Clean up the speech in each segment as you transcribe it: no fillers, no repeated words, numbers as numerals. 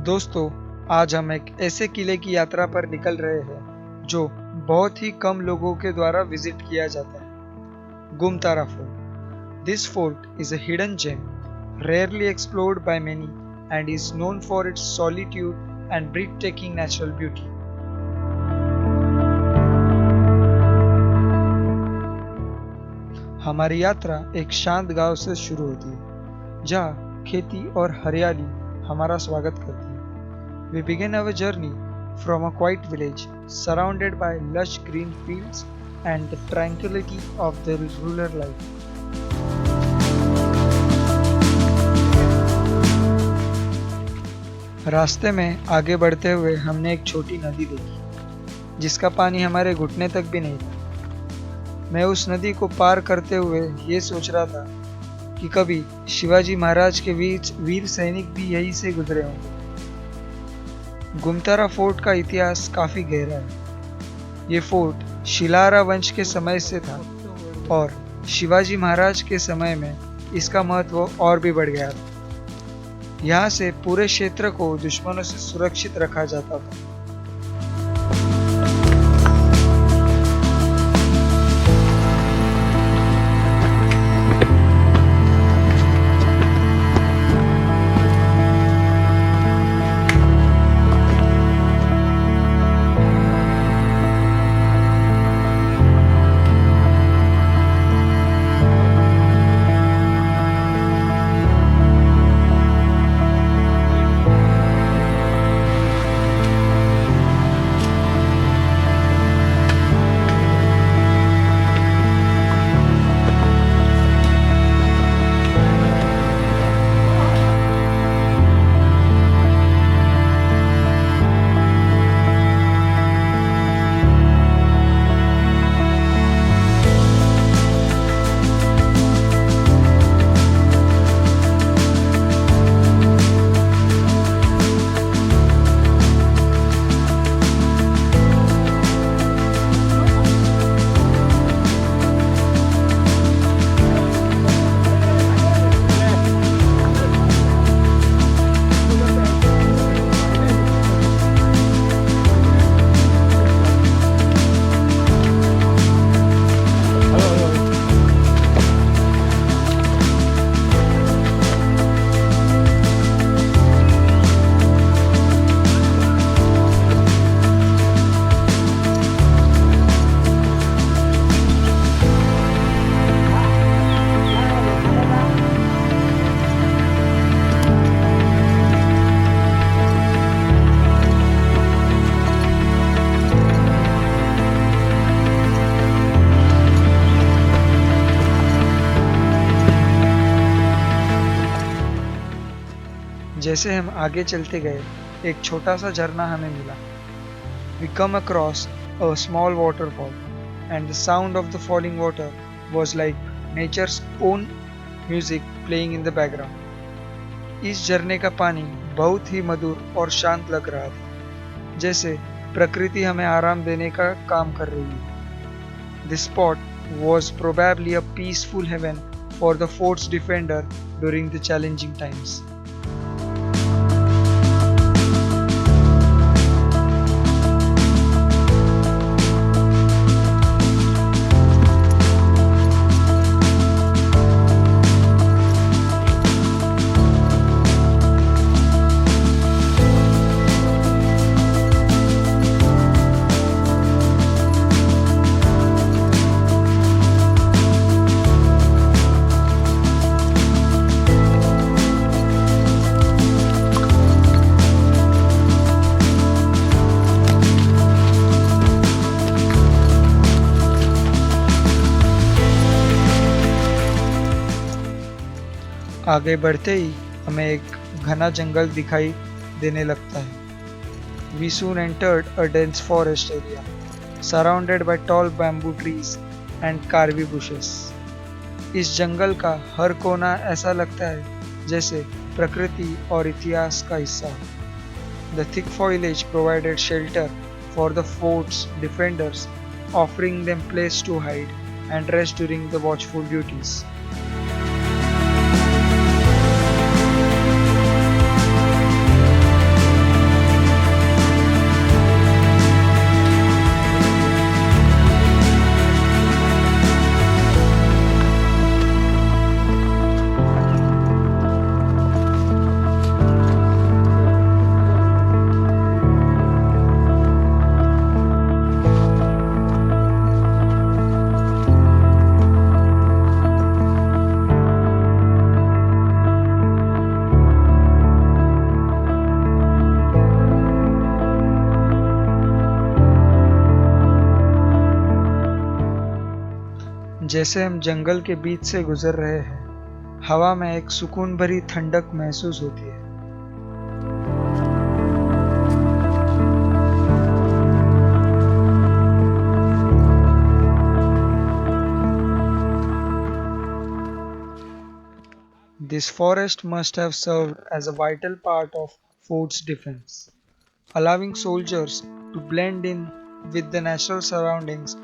दोस्तों, आज हम एक ऐसे किले की यात्रा पर निकल रहे हैं जो बहुत ही कम लोगों के द्वारा विजिट किया जाता है। Gumtara fort. This fort is a hidden gem, rarely explored by many and is known for its solitude and breathtaking natural beauty. हमारी यात्रा एक शांत गांव से शुरू होती है, जहाँ खेती और हरियाली हमारा स्वागत करती है। We begin our journey from a quiet village surrounded by lush green fields and the tranquility of the rural life. रास्ते में आगे बढ़ते हुए हमने एक छोटी नदी देखी, जिसका पानी हमारे घुटने तक भी नहीं था। मैं उस नदी को पार करते हुए ये सोच रहा था कि कभी शिवाजी महाराज के वीर सैनिक भी यहीं से गुजरे होंगे। गुमतारा फोर्ट का इतिहास काफी गहरा है। ये फोर्ट शिलारा वंश के समय से था और शिवाजी महाराज के समय में इसका महत्व और भी बढ़ गया था। यहाँ से पूरे क्षेत्र को दुश्मनों से सुरक्षित रखा जाता था। जैसे हम आगे चलते गए, एक छोटा सा झरना हमें मिला। We come across a small waterfall, and the sound of the falling water was like nature's own music playing in the background. इस झरने का पानी बहुत ही मधुर और शांत लग रहा था, जैसे प्रकृति हमें आराम देने का काम कर रही है। This spot was probably a peaceful haven for the fort's defender during the challenging times. आगे बढ़ते ही हमें एक घना जंगल दिखाई देने लगता है। We soon entered a dense forest area, surrounded by tall bamboo trees and karwi bushes. इस जंगल का हर कोना ऐसा लगता है जैसे प्रकृति और इतिहास का हिस्सा हो। The thick foliage provided shelter for the fort's defenders, offering them place to hide and rest during the watchful duties. जैसे हम जंगल के बीच से गुजर रहे हैं, हवा में एक सुकून भरी ठंडक महसूस होती है। This forest must have served as a vital part of fort's defense, allowing soldiers to blend in with the natural surroundings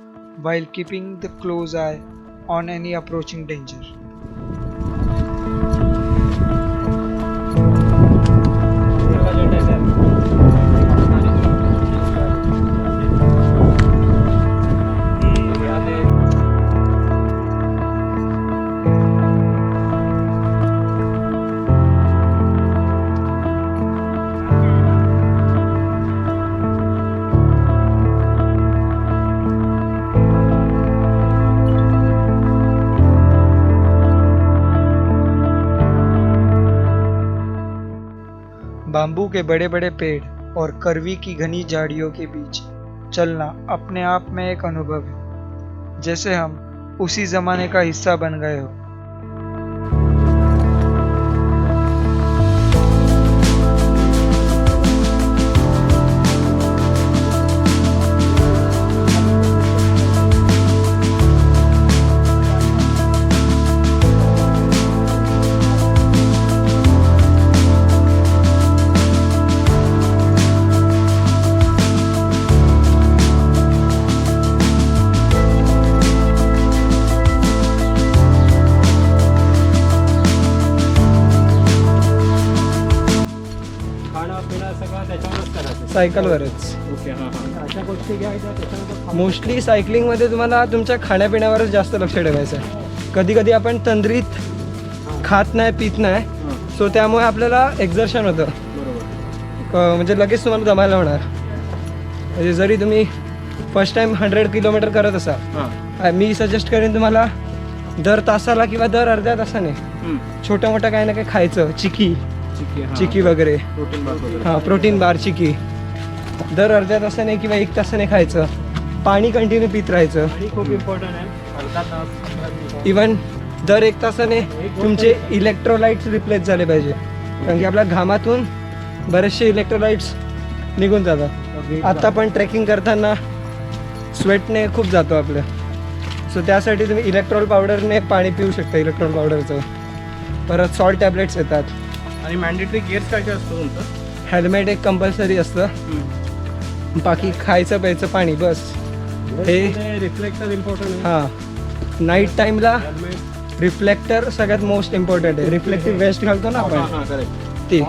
while keeping the close eye on any approaching danger. Bamboo के बड़े बड़े पेड़ और करवी की घनी झाड़ियों के बीच चलना अपने आप में एक अनुभव है, जैसे हम उसी जमाने का हिस्सा बन गए हो। सायकलवरच ओके हां हां अशा गोष्टी घ्यायच्या त्याच्यानंतर मोस्टली सायकलिंगमध्ये तुम्हाला तुमच्या खाण्यापिण्यावरच जास्त लक्ष ठेवायचं आहे. कधी कधी आपण तंद्रीत खात नाही पित नाही, सो त्यामुळे आपल्याला एक्झर्शन होतं, बरोबर म्हणजे लगेच तुम्हाला दमायला होणार. म्हणजे जरी तुम्ही फर्स्ट टाइम 100 किलोमीटर करत असाल, हां मी सजेस्ट करेन तुम्हाला दर तासाला किंवा दर अर्ध्या तासाने छोटं मोठं काही ना काही खायचं. चिकी वगैरे, प्रोटीन बार वगैरे हां प्रोटीन बार, चिकी दर अर्ध्या तासाने किंवा 1 तासाने खायचं. पाणी कंटिन्यू पित राहायचं. आणि खूप इम्पॉर्टंट आहे, अर्धा तास 15 मिनिटं. इवन दर 1 तासाने तुमचे इलेक्ट्रोलाइट्स रिप्लेस झाले पाहिजे, कारण की आपल्या घामातून बरेचसे इलेक्ट्रोलाइट्स निघून जातात. आता पण ट्रेकिंग करताना स्वेटने खूप जातो आपलं, सो त्यासाठी तुम्ही इलेक्ट्रॉल पावडरने पाणी पिऊ शकता, इलेक्ट्रॉल पावडरचं. परत सॉल्ट टॅबलेट्स येतात. आणि मॅन्डेटरी गिअर्स काय काय असतं तुमचं? हेल्मेट एक कंपल्सरी असतं, बाकी खायचं प्यायचं पाणी बस. हे रिफ्लेक्टर इम्पॉर्टंट आहे. हां, नाईट टाईमला हेल्मेट रिफ्लेक्टर सगळ्यात मोस्ट इम्पॉर्टंट आहे. रिफ्लेक्टिव्ह वेस्ट घालतो ना आपण, हां करेक्ट. ती.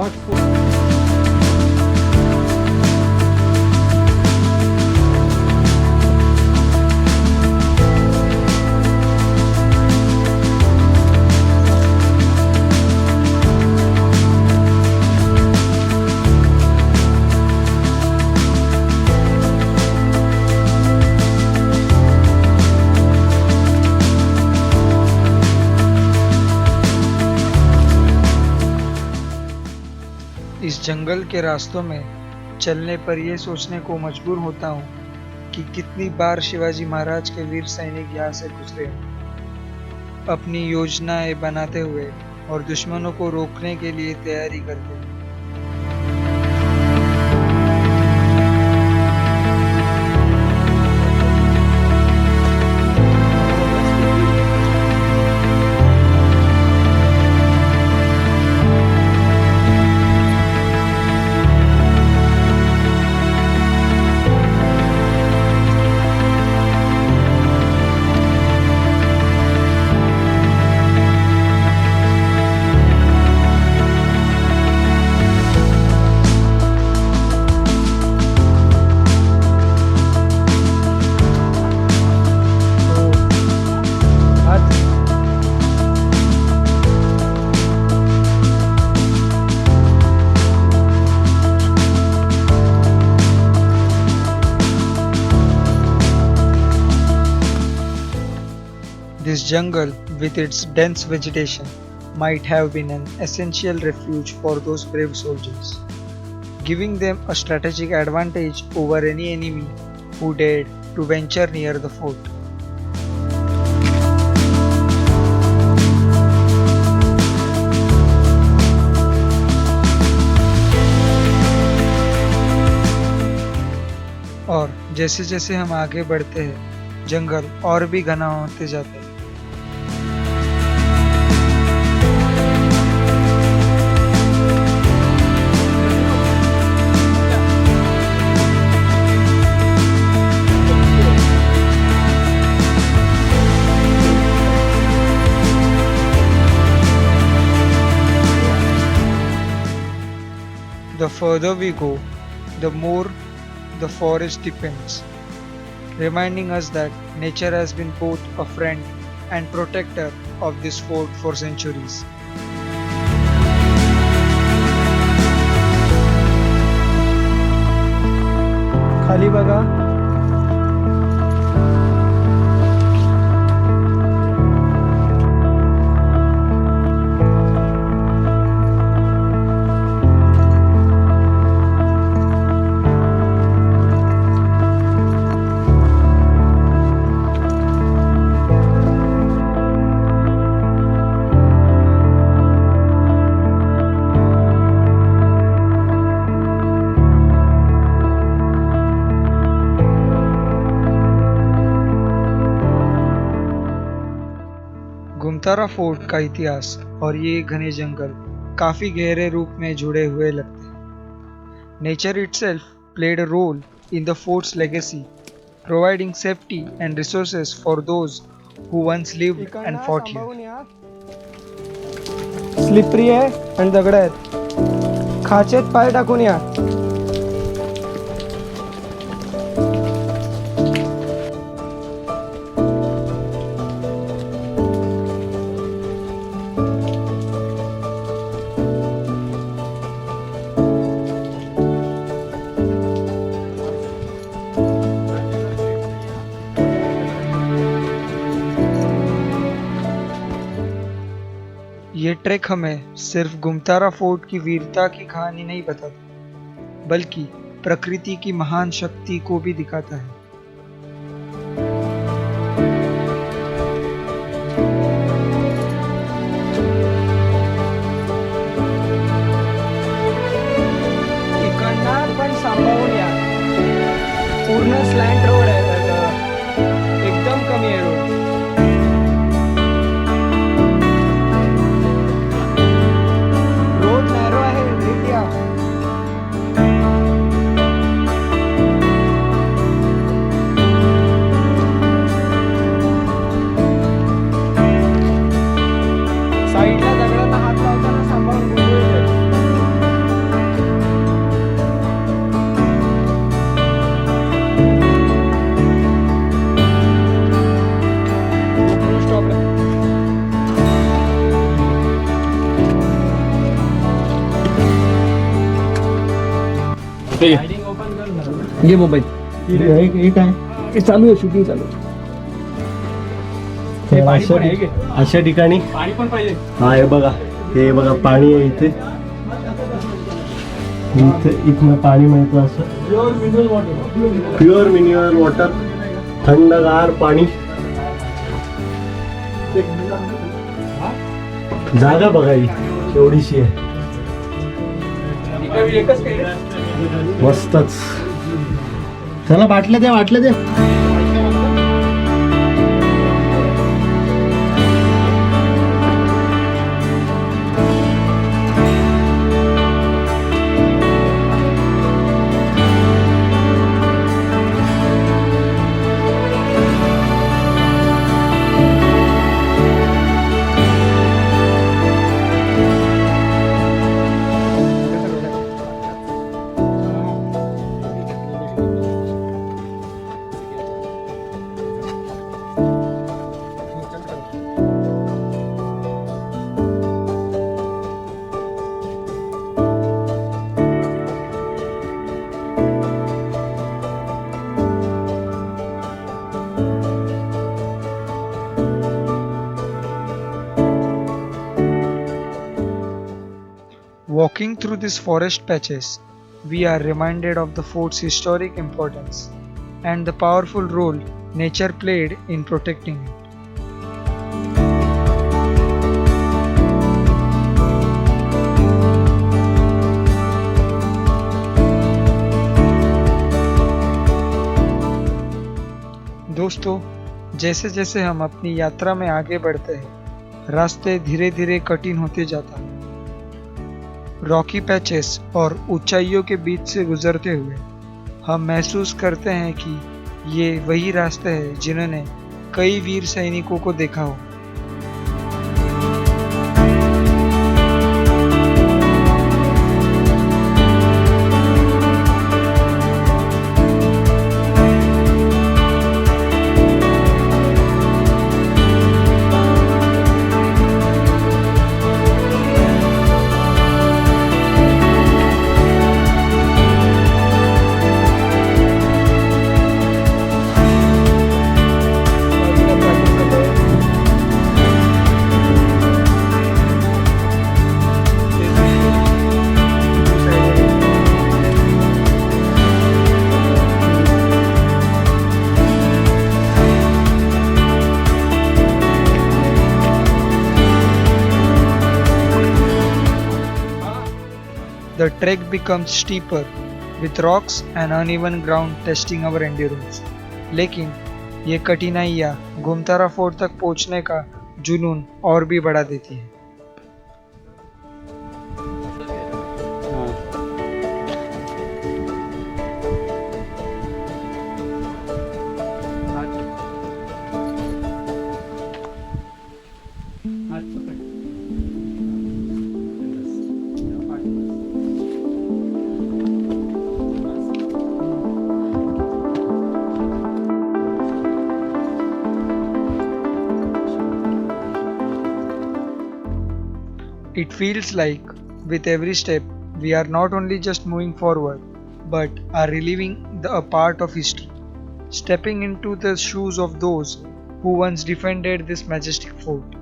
इस जंगल के रास्तों में चलने पर यह सोचने को मजबूर होता हूँ कि कितनी बार शिवाजी महाराज के वीर सैनिक यहाँ से गुजरे हैं, अपनी योजनाएं बनाते हुए और दुश्मनों को रोकने के लिए तैयारी करते हुए. This jungle, with its dense vegetation, might have been an essential refuge for those brave soldiers, giving them a strategic advantage over any enemy who dared to venture near the fort. जैसे जैसे हम आगे बढ़ते हैं जंगल और भी घना होते जाता है। The further we go, the more the forest deepens, reminding us that nature has been both a friend and protector of this fort for centuries. खाली बघा. गुमतारा फोर्ट का इतिहास और ये घने जंगल काफी गहरे रूप में जुड़े हुए लगते हैं। Nature itself played a role in the fort's legacy, providing safety and resources for those who once lived and fought here. Slippery आहे आणि दगड आहेत. खाचेत पाय टाकून या. ये ट्रैक हमें सिर्फ गुमतारा फोर्ट की वीरता की कहानी नहीं बताता, बल्कि प्रकृति की महान शक्ति को भी दिखाता है। इकडनं पण सांभाळून या. पूर्ण स्लॅन्ट रोड आहे त्याचा. एकदम कमी आहे रोड. रोड नॅरो आहे. नीट या. साईडला दगडाला हात लावताना सांभाळून गुंडळून जाईल. GoPro stop आहे. घे मोबाईल. हे काय हे चालू आहे, शूटिंग चालू आहे. पाणी पण आहे. अशा ठिकाणी पाणी पण पाहिजे. हा हे बघा पाणी आहे इथे. इथनं पाणी मिळतं असं प्युअर मिनरल वॉटर, थंडगार पाणी. जागा बघायची एवढीशी आहे, एकच काही मस्तच. चला बाटल्या द्या. Walking through these forest patches, we are reminded of the fort's historic importance and the powerful role nature played in protecting it. दोस्तों, जैसे जैसे हम अपनी यात्रा में आगे बढ़ते हैं, रास्ते धीरे धीरे कठिन होते जाता है। रॉकी पैचेस और ऊंचाइयों के बीच से गुजरते हुए हम महसूस करते हैं कि ये वही रास्ते हैं जिन्होंने कई वीर सैनिकों को देखा हो। The trek becomes steeper with rocks and uneven ground testing our endurance. लेकिन ये कठिनाइयाँ गुमतारा फोर्ट तक पहुँचने का जुनून और भी बढ़ा देती है। It feels like with every step we are not only just moving forward but are reliving a part of history, stepping into the shoes of those who once defended this majestic fort.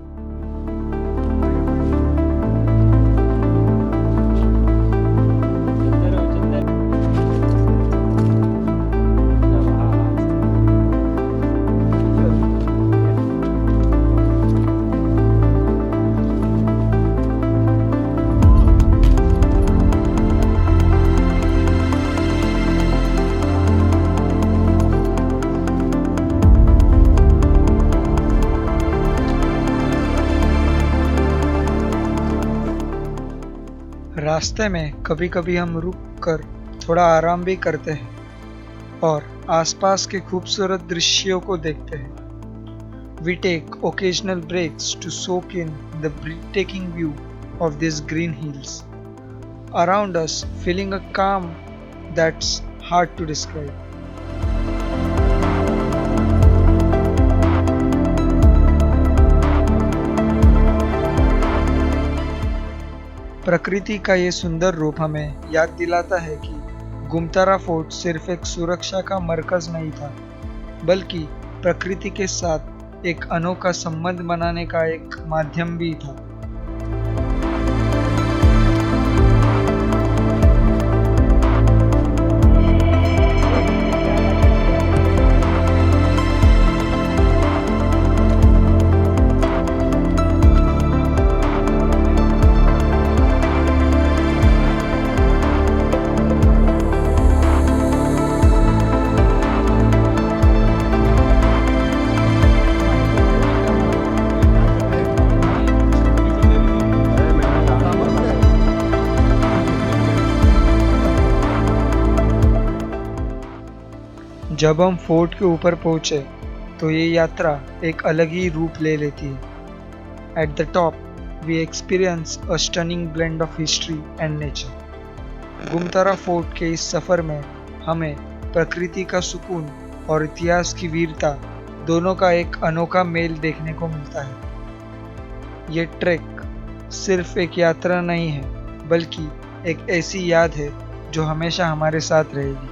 रास्ते में कभी कभी हम रुक कर थोड़ा आराम भी करते हैं और आसपास के खूबसूरत दृश्यों को देखते हैं। We take occasional breaks to soak in the breathtaking view of these green hills around us, feeling a calm that's hard to describe. प्रकृति का ये सुंदर रूप हमें याद दिलाता है कि गुमतारा फोर्ट सिर्फ एक सुरक्षा का मरकज नहीं था, बल्कि प्रकृति के साथ एक अनोखा संबंध बनाने का एक माध्यम भी था। जब हम फोर्ट के ऊपर पहुंचे तो ये यात्रा एक अलग ही रूप ले लेती है। At the top we experience a stunning blend of history and nature. Gumtara fort के इस सफ़र में हमें प्रकृति का सुकून और इतिहास की वीरता दोनों का एक अनोखा मेल देखने को मिलता है। ये ट्रैक सिर्फ एक यात्रा नहीं है, बल्कि एक ऐसी याद है जो हमेशा हमारे साथ रहेगी।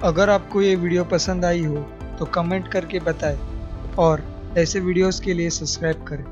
अगर आपको ये वीडियो पसंद आई हो तो कमेंट करके बताएं और ऐसे वीडियोस के लिए सब्सक्राइब करें।